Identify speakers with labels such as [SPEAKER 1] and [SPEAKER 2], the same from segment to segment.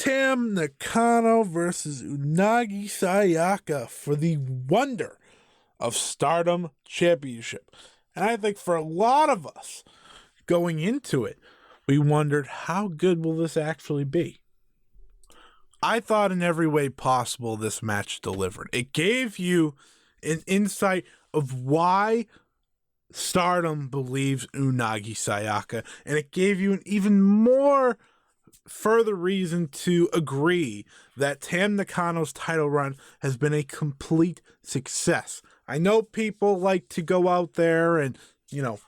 [SPEAKER 1] Tam Nakano versus Unagi Sayaka for the Wonder of Stardom Championship. And I think for a lot of us going into it, we wondered, how good will this actually be? I thought in every way possible this match delivered. It gave you an insight of why Stardom believes Unagi Sayaka, and it gave you an even more further reason to agree that Tam Nakano's title run has been a complete success. I know people like to go out there and,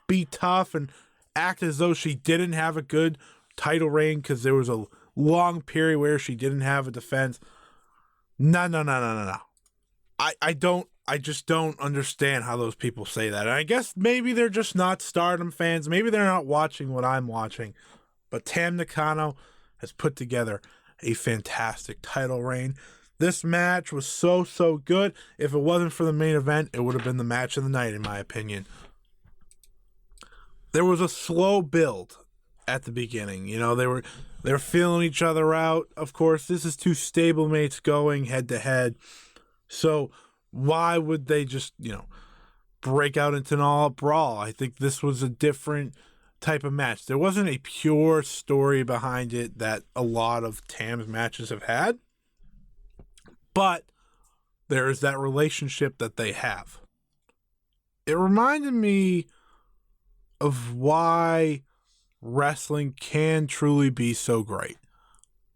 [SPEAKER 1] be tough and act as though she didn't have a good title reign because there was a long period where she didn't have a defense. No. I just don't understand how those people say that. And I guess maybe they're just not Stardom fans. Maybe they're not watching what I'm watching. But Tam Nakano has put together a fantastic title reign. This match was so good. If it wasn't for the main event, it would have been the match of the night, in my opinion. There was a slow build at the beginning. They were feeling each other out. Of course, this is two stablemates going head to head. So why would they just, break out into an all-out brawl? I think this was a different type of match. There wasn't a pure story behind it that a lot of Tam's matches have had, but there is that relationship that they have. It reminded me of why wrestling can truly be so great.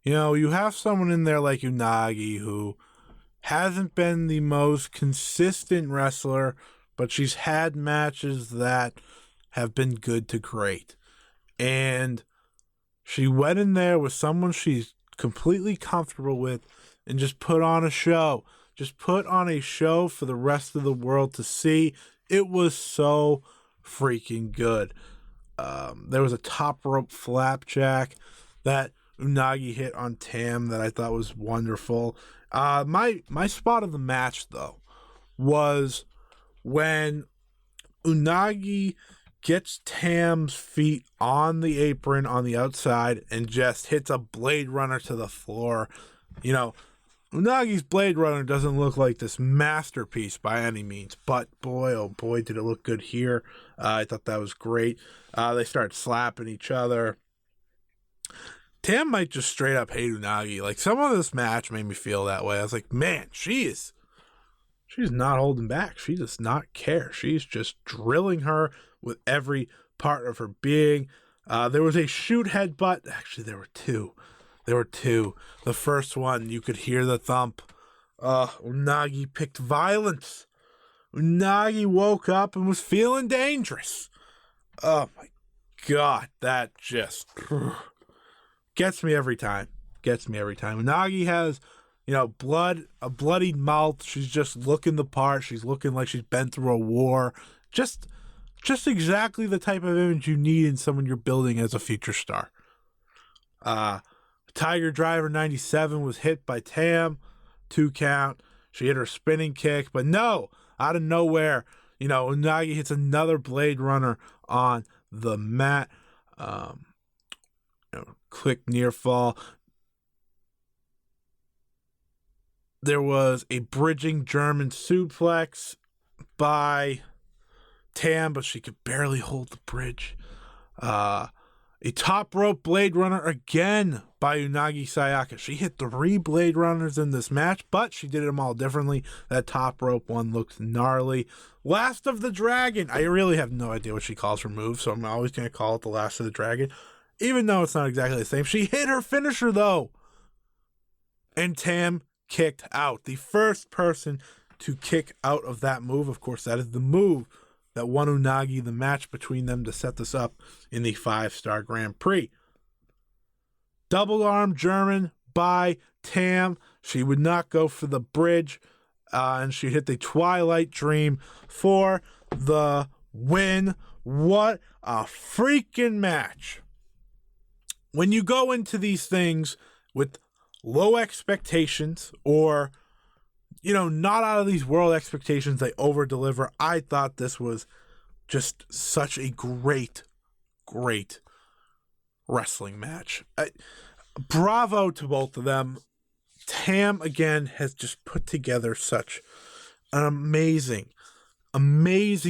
[SPEAKER 1] You have someone in there like Unagi who hasn't been the most consistent wrestler, but she's had matches that have been good to great. And she went in there with someone she's completely comfortable with and just put on a show. Just put on a show for the rest of the world to see. It was so freaking good. There was a top rope flapjack that Unagi hit on Tam that I thought was wonderful. My spot of the match, though, was when Unagi gets Tam's feet on the apron on the outside and just hits a Blade Runner to the floor. Unagi's Blade Runner doesn't look like this masterpiece by any means, but boy, oh boy, did it look good here. I thought that was great. They start slapping each other. Tam might just straight up hate Unagi. Like, some of this match made me feel that way. I was like, man, she's not holding back. She does not care. She's just drilling her with every part of her being. There was a shoot headbutt. Actually, there were two. The first one, you could hear the thump. Unagi picked violence. Unagi woke up and was feeling dangerous. Oh my God, that just gets me every time. Unagi has, a bloodied mouth. She's just looking the part. She's looking like she's been through a war. Just exactly the type of image you need in someone you're building as a future star. Tiger Driver 97 was hit by Tam. 2 count. She hit her spinning kick, but no, out of nowhere, Unagi hits another Blade Runner on the mat. Quick near fall. There was a bridging German suplex by Tam, but she could barely hold the bridge. A top rope Blade Runner again by Unagi Sayaka. She hit 3 Blade Runners in this match, but she did them all differently. That top rope one looked gnarly. Last of the Dragon. I really have no idea what she calls her move, so I'm always going to call it the Last of the Dragon, even though it's not exactly the same. She hit her finisher, though. And Tam kicked out. The first person to kick out of that move. Of course, that is the move that won Unagi the match between them to set this up in the 5-star Grand Prix. Double arm German by Tam. She would not go for the bridge, and she hit the Twilight Dream for the win. What a freaking match. When you go into these things with low expectations or, not out of these world expectations, they over-deliver. I thought this was just such a great wrestling match. bravo to both of them. Tam, again, has just put together such an amazing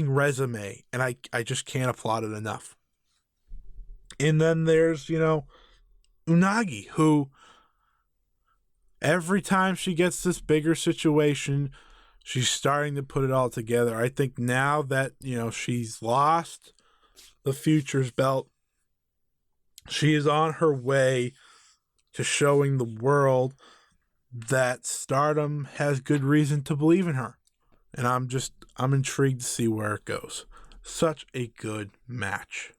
[SPEAKER 1] resume, and I just can't applaud it enough. And then there's, Unagi, who every time she gets this bigger situation, she's starting to put it all together. I think now that, she's lost the Futures belt, she is on her way to showing the world that Stardom has good reason to believe in her. And I'm intrigued to see where it goes. Such a good match.